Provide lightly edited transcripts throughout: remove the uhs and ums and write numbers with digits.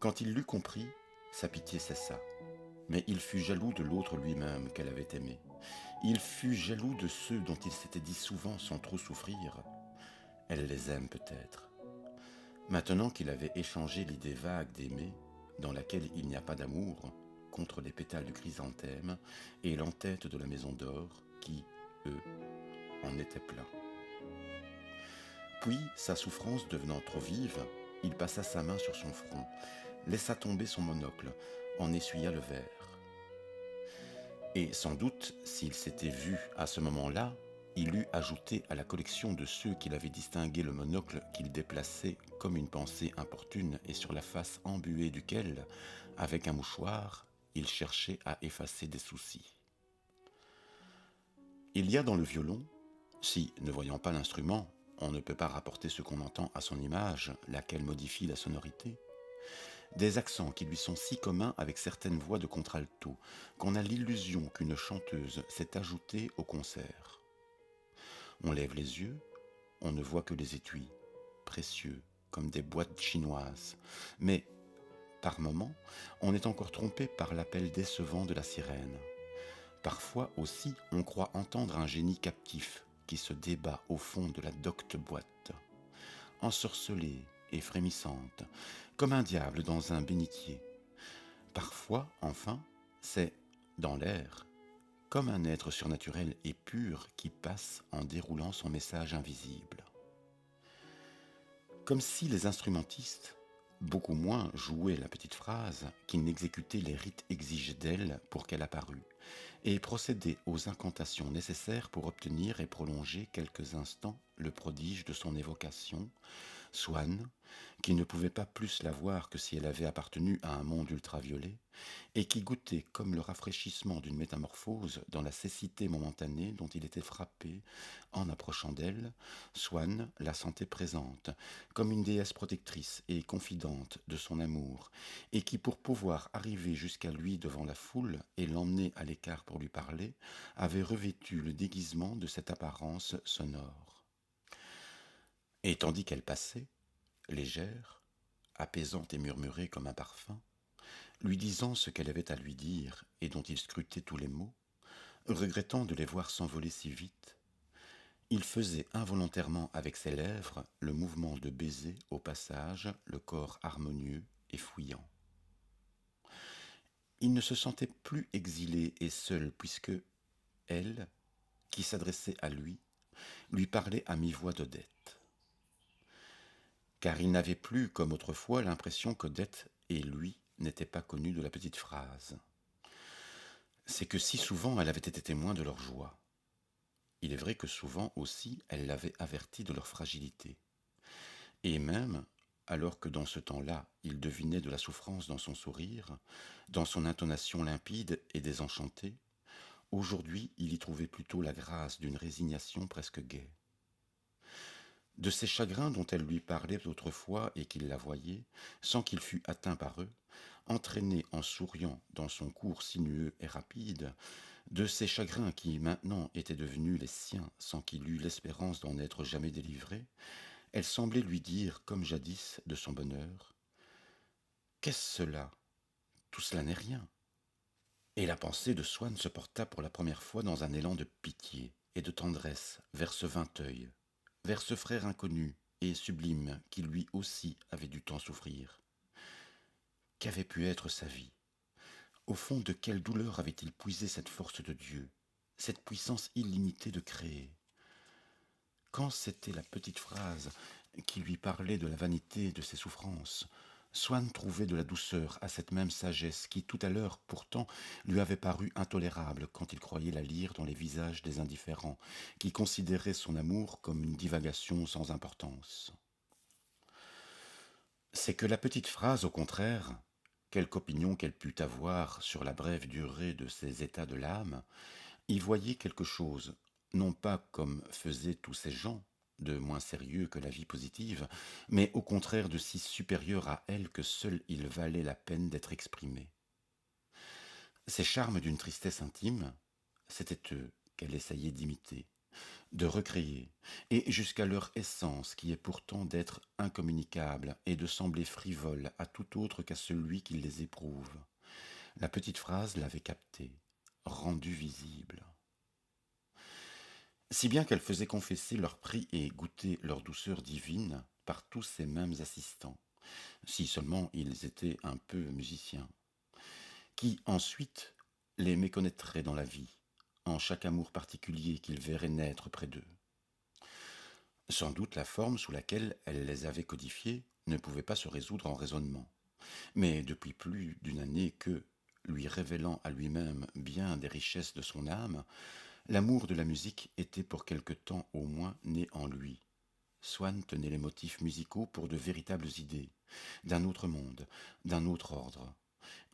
Quand il l'eut compris, sa pitié cessa. Mais il fut jaloux de l'autre lui-même qu'elle avait aimé. Il fut jaloux de ceux dont il s'était dit souvent sans trop souffrir. Elle les aime peut-être. Maintenant qu'il avait échangé l'idée vague d'aimer, dans laquelle il n'y a pas d'amour, contre les pétales du chrysanthème et l'entête de la maison d'or, qui, eux, en étaient pleins. Puis, sa souffrance devenant trop vive, il passa sa main sur son front, laissa tomber son monocle, en essuya le verre. Et sans doute, s'il s'était vu à ce moment-là, il eût ajouté à la collection de ceux qu'il avait distingué le monocle qu'il déplaçait comme une pensée importune et sur la face embuée duquel, avec un mouchoir, il cherchait à effacer des soucis. Il y a dans le violon, si, ne voyant pas l'instrument, on ne peut pas rapporter ce qu'on entend à son image, laquelle modifie la sonorité, des accents qui lui sont si communs avec certaines voix de contralto qu'on a l'illusion qu'une chanteuse s'est ajoutée au concert. On lève les yeux, on ne voit que les étuis, précieux comme des boîtes chinoises, mais par moments, on est encore trompé par l'appel décevant de la sirène. Parfois aussi, on croit entendre un génie captif qui se débat au fond de la docte boîte, ensorcelée et frémissante, comme un diable dans un bénitier. Parfois, enfin, c'est, dans l'air, comme un être surnaturel et pur qui passe en déroulant son message invisible. Comme si les instrumentistes, beaucoup moins jouaient la petite phrase qu'ils n'exécutaient les rites exigés d'elle pour qu'elle apparût, et procédaient aux incantations nécessaires pour obtenir et prolonger quelques instants le prodige de son évocation, Swann, qui ne pouvait pas plus la voir que si elle avait appartenu à un monde ultraviolet, et qui goûtait comme le rafraîchissement d'une métamorphose dans la cécité momentanée dont il était frappé en approchant d'elle, Swann la sentait présente, comme une déesse protectrice et confidente de son amour, et qui, pour pouvoir arriver jusqu'à lui devant la foule et l'emmener à l'écart pour lui parler, avait revêtu le déguisement de cette apparence sonore. Et tandis qu'elle passait, légère, apaisante et murmurée comme un parfum, lui disant ce qu'elle avait à lui dire et dont il scrutait tous les mots, regrettant de les voir s'envoler si vite, il faisait involontairement avec ses lèvres le mouvement de baiser au passage le corps harmonieux et fouillant. Il ne se sentait plus exilé et seul puisque elle, qui s'adressait à lui parlait à mi-voix d'Odette. Car il n'avait plus, comme autrefois, l'impression qu'Odette et lui n'étaient pas connus de la petite phrase. C'est que si souvent elle avait été témoin de leur joie. Il est vrai que souvent aussi elle l'avait averti de leur fragilité. Et même, alors que dans ce temps-là il devinait de la souffrance dans son sourire, dans son intonation limpide et désenchantée, aujourd'hui il y trouvait plutôt la grâce d'une résignation presque gaie. De ces chagrins dont elle lui parlait autrefois et qu'il la voyait, sans qu'il fût atteint par eux, entraîné en souriant dans son cours sinueux et rapide, de ces chagrins qui maintenant étaient devenus les siens sans qu'il eût l'espérance d'en être jamais délivré, elle semblait lui dire, comme jadis, de son bonheur, « Qu'est-ce cela? Tout cela n'est rien. » Et la pensée de Swann se porta pour la première fois dans un élan de pitié et de tendresse vers ce Vinteuil, vers ce frère inconnu et sublime qui lui aussi avait dû tant souffrir. Qu'avait pu être sa vie? Au fond de quelle douleur avait-il puisé cette force de Dieu, cette puissance illimitée de créer? Quand c'était la petite phrase qui lui parlait de la vanité de ses souffrances, Swann trouvait de la douceur à cette même sagesse qui, tout à l'heure, pourtant, lui avait paru intolérable quand il croyait la lire dans les visages des indifférents, qui considéraient son amour comme une divagation sans importance. C'est que la petite phrase, au contraire, quelque opinion qu'elle pût avoir sur la brève durée de ses états de l'âme, y voyait quelque chose, non pas comme faisaient tous ces gens, de moins sérieux que la vie positive, mais au contraire de si supérieur à elle que seul il valait la peine d'être exprimé. Ces charmes d'une tristesse intime, c'étaient eux qu'elle essayait d'imiter, de recréer, et jusqu'à leur essence qui est pourtant d'être incommunicable et de sembler frivole à tout autre qu'à celui qui les éprouve. La petite phrase l'avait capté, rendu visible. Si bien qu'elle faisait confesser leur prix et goûter leur douceur divine par tous ces mêmes assistants, si seulement ils étaient un peu musiciens, qui ensuite les méconnaîtraient dans la vie, en chaque amour particulier qu'ils verraient naître près d'eux. Sans doute la forme sous laquelle elle les avait codifiés ne pouvait pas se résoudre en raisonnement, mais depuis plus d'une année que, lui révélant à lui-même bien des richesses de son âme, l'amour de la musique était pour quelque temps au moins né en lui. Swann tenait les motifs musicaux pour de véritables idées, d'un autre monde, d'un autre ordre,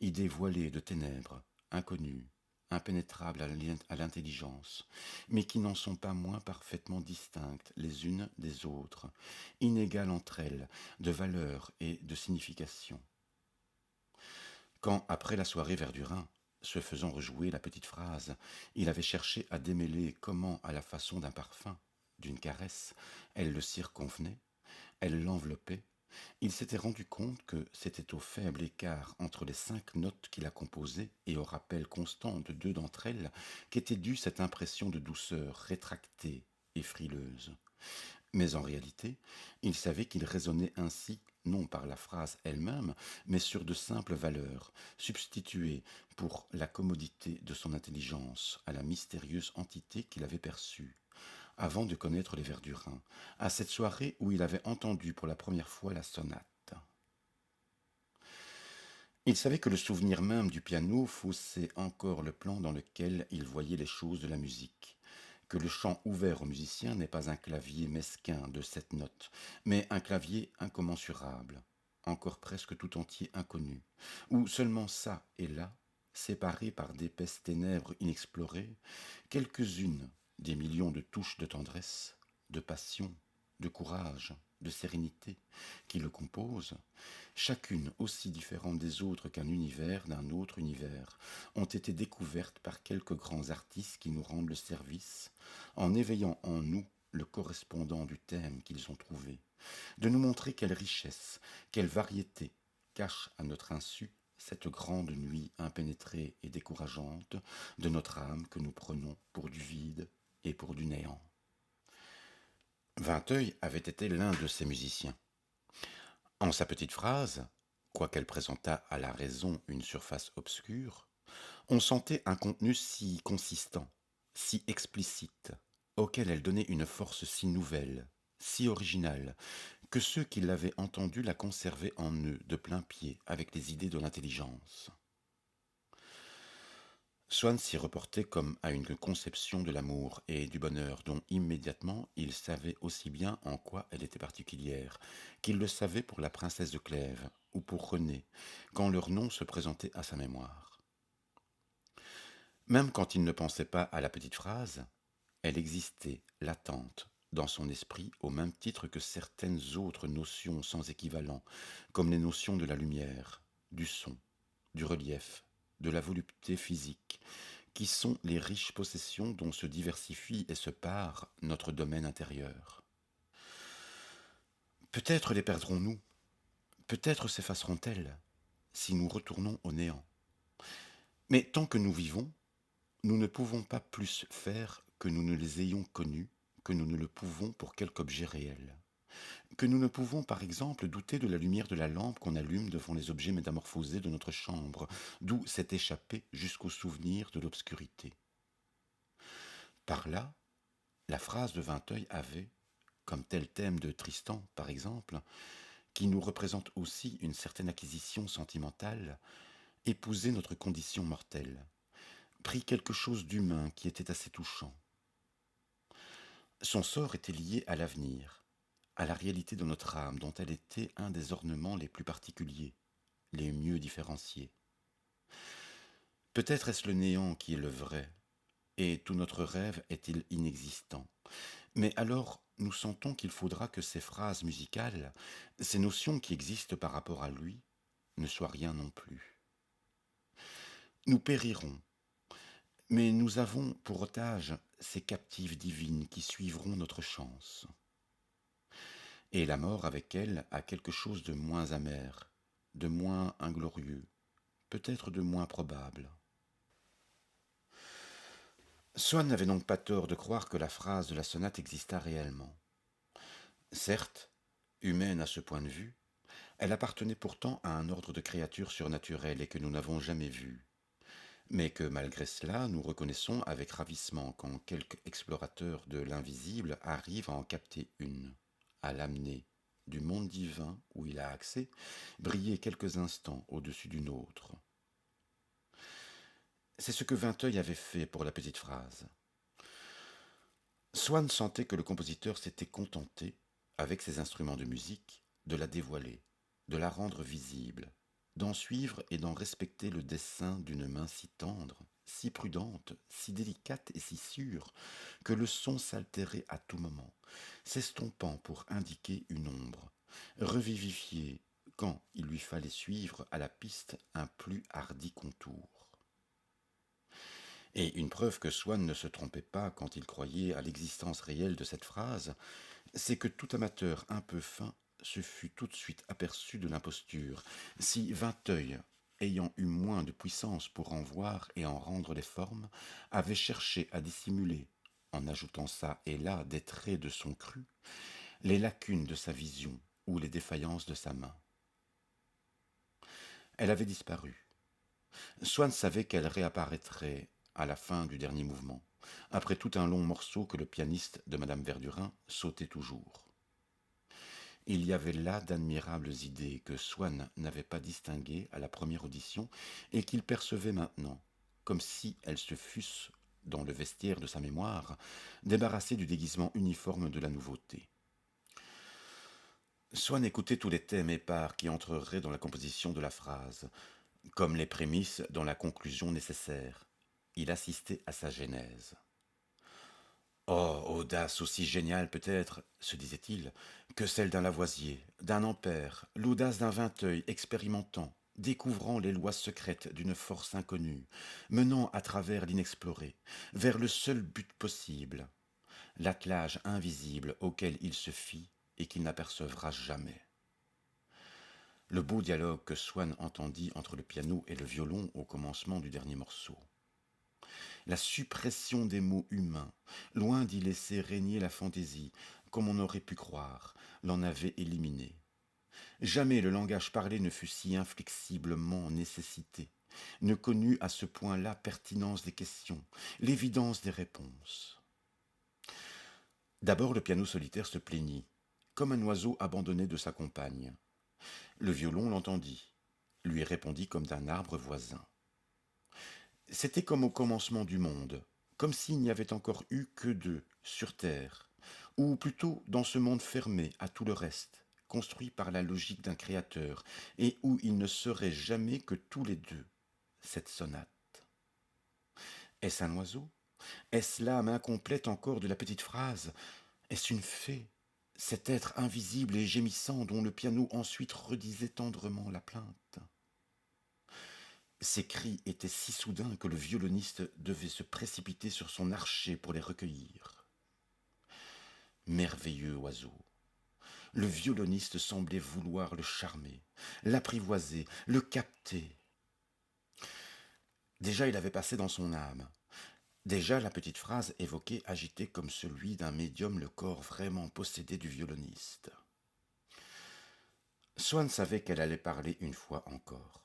idées voilées de ténèbres, inconnues, impénétrables à l'intelligence, mais qui n'en sont pas moins parfaitement distinctes les unes des autres, inégales entre elles de valeur et de signification. Quand, après la soirée Verdurin, se faisant rejouer la petite phrase, il avait cherché à démêler comment, à la façon d'un parfum, d'une caresse, elle le circonvenait, elle l'enveloppait, il s'était rendu compte que c'était au faible écart entre les 5 notes qui la composaient et au rappel constant de 2 d'entre elles qu'était due cette impression de douceur rétractée et frileuse. Mais en réalité, il savait qu'il raisonnait ainsi non par la phrase elle-même, mais sur de simples valeurs, substituées pour la commodité de son intelligence à la mystérieuse entité qu'il avait perçue, avant de connaître les Verdurins, à cette soirée où il avait entendu pour la première fois la sonate. Il savait que le souvenir même du piano faussait encore le plan dans lequel il voyait les choses de la musique, que le chant ouvert aux musiciens n'est pas un clavier mesquin de 7 notes, mais un clavier incommensurable, encore presque tout entier inconnu, où seulement ça et là, séparés par d'épaisses ténèbres inexplorées, quelques-unes des millions de touches de tendresse, de passion, de courage, de sérénité qui le composent, chacune aussi différente des autres qu'un univers d'un autre univers, ont été découvertes par quelques grands artistes qui nous rendent le service, en éveillant en nous le correspondant du thème qu'ils ont trouvé, de nous montrer quelle richesse, quelle variété cache à notre insu cette grande nuit impénétrée et décourageante de notre âme que nous prenons pour du vide et pour du néant. Vinteuil avait été l'un de ces musiciens. En sa petite phrase, quoiqu'elle présentât à la raison une surface obscure, on sentait un contenu si consistant, si explicite, auquel elle donnait une force si nouvelle, si originale, que ceux qui l'avaient entendue la conservaient en eux de plein pied avec les idées de l'intelligence. Swann s'y reportait comme à une conception de l'amour et du bonheur dont immédiatement il savait aussi bien en quoi elle était particulière, qu'il le savait pour la princesse de Clèves ou pour Renée, quand leur nom se présentait à sa mémoire. Même quand il ne pensait pas à la petite phrase, elle existait, latente, dans son esprit au même titre que certaines autres notions sans équivalent, comme les notions de la lumière, du son, du relief, de la volupté physique, qui sont les riches possessions dont se diversifie et se pare notre domaine intérieur. Peut-être les perdrons-nous, peut-être s'effaceront-elles, si nous retournons au néant. Mais tant que nous vivons, nous ne pouvons pas plus faire que nous ne les ayons connues, que nous ne le pouvons pour quelque objet réel. Que nous ne pouvons par exemple douter de la lumière de la lampe qu'on allume devant les objets métamorphosés de notre chambre, d'où s'est échappé jusqu'au souvenir de l'obscurité. Par là, la phrase de Vinteuil avait, comme tel thème de Tristan par exemple, qui nous représente aussi une certaine acquisition sentimentale, épousé notre condition mortelle, pris quelque chose d'humain qui était assez touchant. Son sort était lié à l'avenir, à la réalité de notre âme dont elle était un des ornements les plus particuliers, les mieux différenciés. Peut-être est-ce le néant qui est le vrai, et tout notre rêve est-il inexistant. Mais alors, nous sentons qu'il faudra que ces phrases musicales, ces notions qui existent par rapport à lui, ne soient rien non plus. Nous périrons, Mais nous avons pour otage ces captives divines qui suivront notre chance. Et la mort avec elle a quelque chose de moins amer, de moins inglorieux, peut-être de moins probable. Swann n'avait donc pas tort de croire que la phrase de la sonate exista réellement. Certes, humaine à ce point de vue, elle appartenait pourtant à un ordre de créatures surnaturelles et que nous n'avons jamais vues, mais que malgré cela, nous reconnaissons avec ravissement quand quelque explorateur de l'invisible arrive à en capter une, à l'amener du monde divin où il a accès, briller quelques instants au-dessus d'une autre. C'est ce que Vinteuil avait fait pour la petite phrase. Swann sentait que le compositeur s'était contenté, avec ses instruments de musique, de la dévoiler, de la rendre visible, d'en suivre et d'en respecter le dessin d'une main si tendre, si prudente, si délicate et si sûre, que le son s'altérait à tout moment, s'estompant pour indiquer une ombre, revivifié quand il lui fallait suivre à la piste un plus hardi contour. Et une preuve que Swann ne se trompait pas quand il croyait à l'existence réelle de cette phrase, c'est que tout amateur un peu fin se fut tout de suite aperçu de l'imposture. Si Vinteuil, ayant eu moins de puissance pour en voir et en rendre les formes, avait cherché à dissimuler, en ajoutant ça et là des traits de son cru, les lacunes de sa vision ou les défaillances de sa main. Elle avait disparu. Swann savait qu'elle réapparaîtrait à la fin du dernier mouvement, après tout un long morceau que le pianiste de Madame Verdurin sautait toujours. Il y avait là d'admirables idées que Swann n'avait pas distinguées à la première audition et qu'il percevait maintenant, comme si elles se fussent, dans le vestiaire de sa mémoire, débarrassées du déguisement uniforme de la nouveauté. Swann écoutait tous les thèmes épars qui entreraient dans la composition de la phrase, comme les prémices dans la conclusion nécessaire. Il assistait à sa genèse. Oh, audace aussi géniale peut-être, se disait-il, que celle d'un Lavoisier, d'un Ampère, l'audace d'un Vinteuil expérimentant, découvrant les lois secrètes d'une force inconnue, menant à travers l'inexploré, vers le seul but possible, l'attelage invisible auquel il se fie et qu'il n'apercevra jamais. Le beau dialogue que Swann entendit entre le piano et le violon au commencement du dernier morceau. La suppression des mots humains, loin d'y laisser régner la fantaisie, comme on aurait pu croire, l'en avait éliminé. Jamais le langage parlé ne fut si inflexiblement nécessité, ne connut à ce point la pertinence des questions, l'évidence des réponses. D'abord le piano solitaire se plaignit, comme un oiseau abandonné de sa compagne. Le violon l'entendit, lui répondit comme d'un arbre voisin. C'était comme au commencement du monde, comme s'il n'y avait encore eu que deux, sur terre, ou plutôt dans ce monde fermé à tout le reste, construit par la logique d'un créateur, et où il ne serait jamais que tous les deux, cette sonate. Est-ce un oiseau? Est-ce l'âme incomplète encore de la petite phrase? Est-ce une fée? Cet être invisible et gémissant dont le piano ensuite redisait tendrement la plainte. Ces cris étaient si soudains que le violoniste devait se précipiter sur son archet pour les recueillir. Merveilleux oiseau. Le violoniste semblait vouloir le charmer, l'apprivoiser, le capter. Déjà il avait passé dans son âme. Déjà la petite phrase évoquée agitait comme celui d'un médium le corps vraiment possédé du violoniste. Swann savait qu'elle allait parler une fois encore.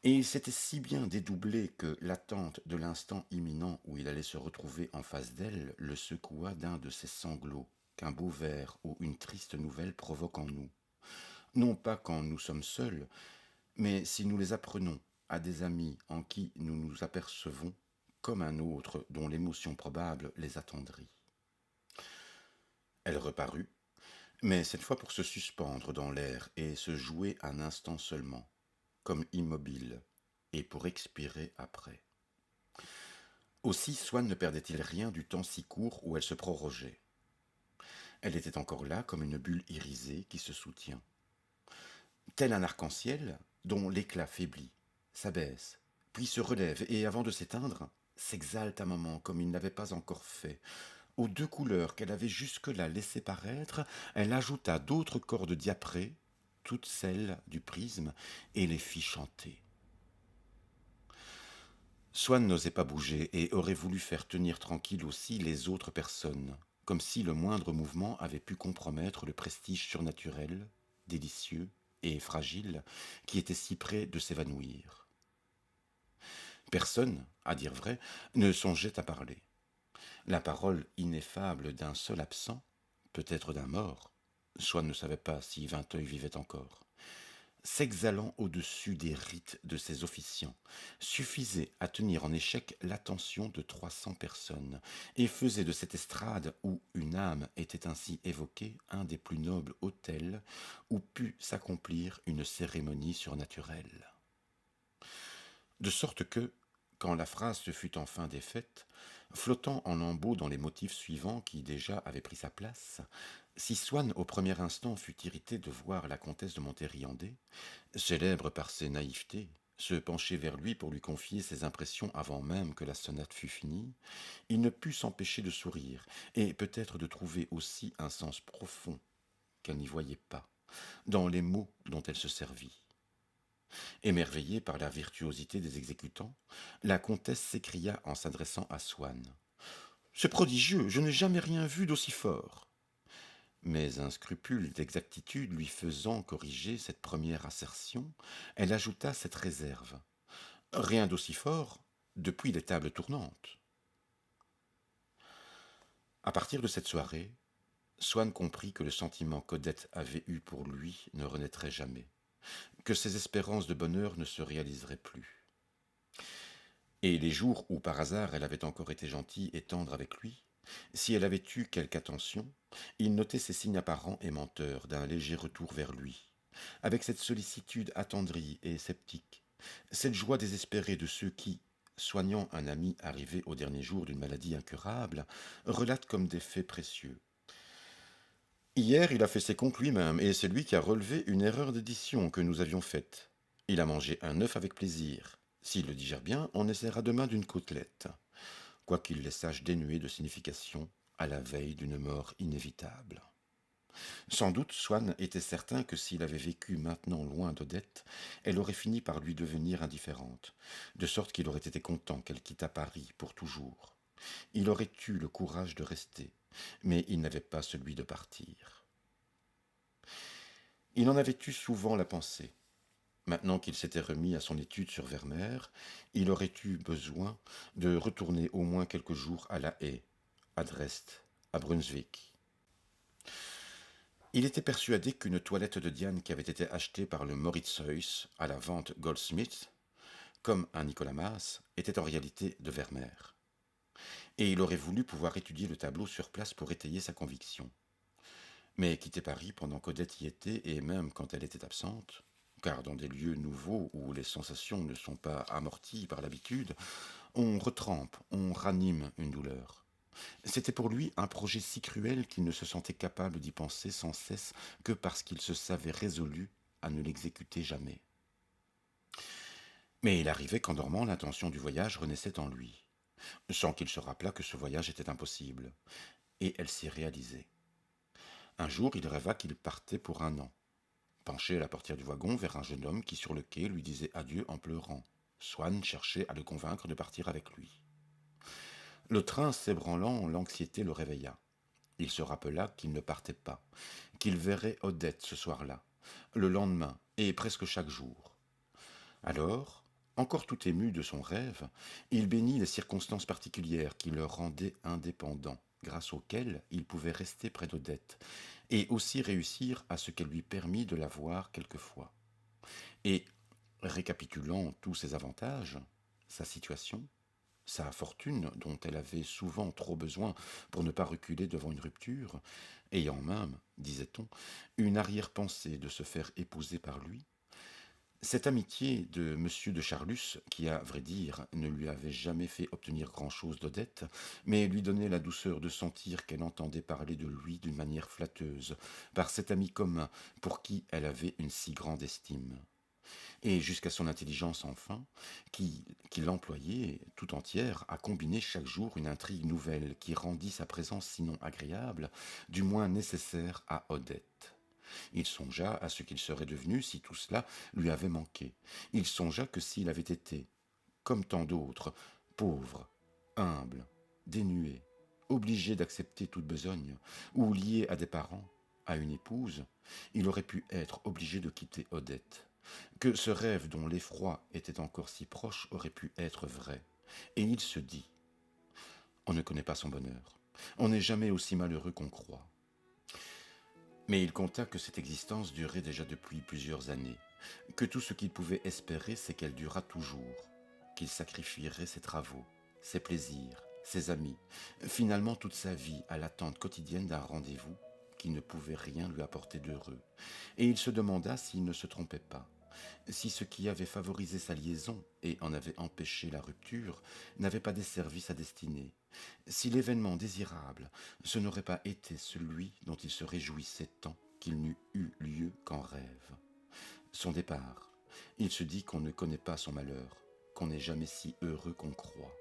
Et c'était si bien dédoublé que l'attente de l'instant imminent où il allait se retrouver en face d'elle le secoua d'un de ces sanglots qu'un beau vers ou une triste nouvelle provoque en nous. Non pas quand nous sommes seuls, mais si nous les apprenons à des amis en qui nous nous apercevons comme un autre dont l'émotion probable les attendrit. Elle reparut, mais cette fois pour se suspendre dans l'air et se jouer un instant seulement, comme immobile, et pour expirer après. Aussi Swann ne perdait-il rien du temps si court où elle se prorogeait. Elle était encore là comme une bulle irisée qui se soutient. Tel un arc-en-ciel dont l'éclat faiblit, s'abaisse, puis se relève et avant de s'éteindre, s'exalte un moment comme il n'avait pas encore fait. Aux deux couleurs qu'elle avait jusque-là laissées paraître, elle ajouta d'autres cordes diaprées, toutes celles du prisme, et les fit chanter. Swann n'osait pas bouger et aurait voulu faire tenir tranquille aussi les autres personnes, comme si le moindre mouvement avait pu compromettre le prestige surnaturel, délicieux et fragile, qui était si près de s'évanouir. Personne, à dire vrai, ne songeait à parler. La parole ineffable d'un seul absent, peut-être d'un mort, Swann ne savait pas si Vinteuil vivait encore, s'exhalant au-dessus des rites de ses officiants, suffisait à tenir en échec l'attention de 300 personnes, et faisait de cette estrade où une âme était ainsi évoquée un des plus nobles autels où put s'accomplir une cérémonie surnaturelle. De sorte que, quand la phrase se fut enfin défaite, flottant en lambeaux dans les motifs suivants qui déjà avaient pris sa place, si Swann au premier instant fut irrité de voir la comtesse de Monterriandé, célèbre par ses naïvetés, se pencher vers lui pour lui confier ses impressions avant même que la sonate fût finie, il ne put s'empêcher de sourire, et peut-être de trouver aussi un sens profond qu'elle n'y voyait pas, dans les mots dont elle se servit. Émerveillée par la virtuosité des exécutants, la comtesse s'écria en s'adressant à Swann. C'est prodigieux, je n'ai jamais rien vu d'aussi fort. Mais un scrupule d'exactitude lui faisant corriger cette première assertion, elle ajouta cette réserve. Rien d'aussi fort depuis les tables tournantes. À partir de cette soirée, Swann comprit que le sentiment qu'Odette avait eu pour lui ne renaîtrait jamais, que ses espérances de bonheur ne se réaliseraient plus. Et les jours où par hasard elle avait encore été gentille et tendre avec lui, si elle avait eu quelque attention, il notait ces signes apparents et menteurs d'un léger retour vers lui, avec cette sollicitude attendrie et sceptique, cette joie désespérée de ceux qui, soignant un ami arrivé au dernier jour d'une maladie incurable, relatent comme des faits précieux. Hier, il a fait ses comptes lui-même, et c'est lui qui a relevé une erreur d'édition que nous avions faite. Il a mangé un œuf avec plaisir. S'il le digère bien, on essaiera demain d'une côtelette, quoiqu'il les sache dénués de signification à la veille d'une mort inévitable. Sans doute Swann était certain que s'il avait vécu maintenant loin d'Odette, elle aurait fini par lui devenir indifférente, de sorte qu'il aurait été content qu'elle quittât Paris pour toujours. Il aurait eu le courage de rester, mais il n'avait pas celui de partir. Il en avait eu souvent la pensée. Maintenant qu'il s'était remis à son étude sur Vermeer, il aurait eu besoin de retourner au moins quelques jours à La Haye, à Dresde, à Brunswick. Il était persuadé qu'une toilette de Diane qui avait été achetée par le Mauritshuis à la vente Goldsmith, comme un Nicolas Maas, était en réalité de Vermeer. Et il aurait voulu pouvoir étudier le tableau sur place pour étayer sa conviction. Mais quitter Paris pendant qu'Odette y était, et même quand elle était absente, car dans des lieux nouveaux où les sensations ne sont pas amorties par l'habitude, on retrempe, on ranime une douleur. C'était pour lui un projet si cruel qu'il ne se sentait capable d'y penser sans cesse que parce qu'il se savait résolu à ne l'exécuter jamais. Mais il arrivait qu'en dormant, l'intention du voyage renaissait en lui, sans qu'il se rappelât que ce voyage était impossible, et elle s'y réalisait. Un jour, il rêva qu'il partait pour un an, penché à la portière du wagon vers un jeune homme qui, sur le quai, lui disait adieu en pleurant. Swann cherchait à le convaincre de partir avec lui. Le train s'ébranlant, l'anxiété le réveilla. Il se rappela qu'il ne partait pas, qu'il verrait Odette ce soir-là, le lendemain et presque chaque jour. Alors, encore tout ému de son rêve, il bénit les circonstances particulières qui le rendaient indépendant, grâce auxquelles il pouvait rester près d'Odette, et aussi réussir à ce qu'elle lui permît de la voir quelquefois. Et, récapitulant tous ses avantages, sa situation, sa fortune dont elle avait souvent trop besoin pour ne pas reculer devant une rupture, ayant même, disait-on, une arrière-pensée de se faire épouser par lui, cette amitié de M. de Charlus, qui, à vrai dire, ne lui avait jamais fait obtenir grand-chose d'Odette, mais lui donnait la douceur de sentir qu'elle entendait parler de lui d'une manière flatteuse, par cet ami commun pour qui elle avait une si grande estime. et jusqu'à son intelligence enfin, qui l'employait tout entière à combiner chaque jour une intrigue nouvelle qui rendit sa présence sinon agréable, du moins nécessaire à Odette. Il songea à ce qu'il serait devenu si tout cela lui avait manqué. Il songea que s'il avait été, comme tant d'autres, pauvre, humble, dénué, obligé d'accepter toute besogne, ou lié à des parents, à une épouse, il aurait pu être obligé de quitter Odette, que ce rêve dont l'effroi était encore si proche aurait pu être vrai. Et il se dit, on ne connaît pas son bonheur, on n'est jamais aussi malheureux qu'on croit. Mais il compta que cette existence durait déjà depuis plusieurs années, que tout ce qu'il pouvait espérer, c'est qu'elle durât toujours, qu'il sacrifierait ses travaux, ses plaisirs, ses amis, finalement toute sa vie à l'attente quotidienne d'un rendez-vous qui ne pouvait rien lui apporter d'heureux. Et il se demanda s'il ne se trompait pas, si ce qui avait favorisé sa liaison et en avait empêché la rupture n'avait pas desservi sa destinée, si l'événement désirable, ce n'aurait pas été celui dont il se réjouissait tant qu'il n'eût eu lieu qu'en rêve. Son départ, il se dit qu'on ne connaît pas son malheur, qu'on n'est jamais si heureux qu'on croit.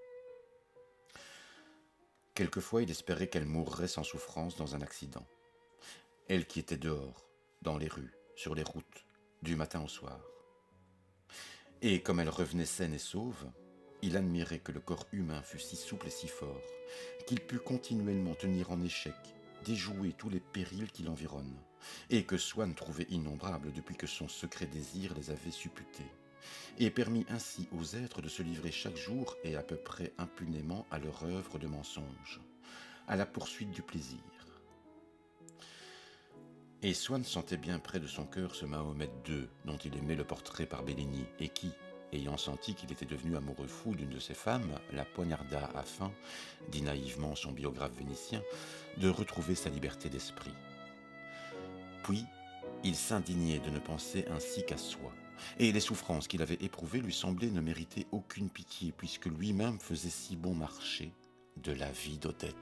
Quelquefois il espérait qu'elle mourrait sans souffrance dans un accident. Elle qui était dehors, dans les rues, sur les routes, du matin au soir. Et comme elle revenait saine et sauve, il admirait que le corps humain fût si souple et si fort, qu'il pût continuellement tenir en échec, déjouer tous les périls qui l'environnent, et que Swann trouvait innombrables depuis que son secret désir les avait supputés, et permit ainsi aux êtres de se livrer chaque jour et à peu près impunément à leur œuvre de mensonge, à la poursuite du plaisir. Et Swann sentait bien près de son cœur ce Mahomet II dont il aimait le portrait par Bellini et qui, ayant senti qu'il était devenu amoureux fou d'une de ses femmes, la poignarda afin, dit naïvement son biographe vénitien, de retrouver sa liberté d'esprit. Puis, il s'indignait de ne penser ainsi qu'à soi, et les souffrances qu'il avait éprouvées lui semblaient ne mériter aucune pitié puisque lui-même faisait si bon marché de la vie d'Odette.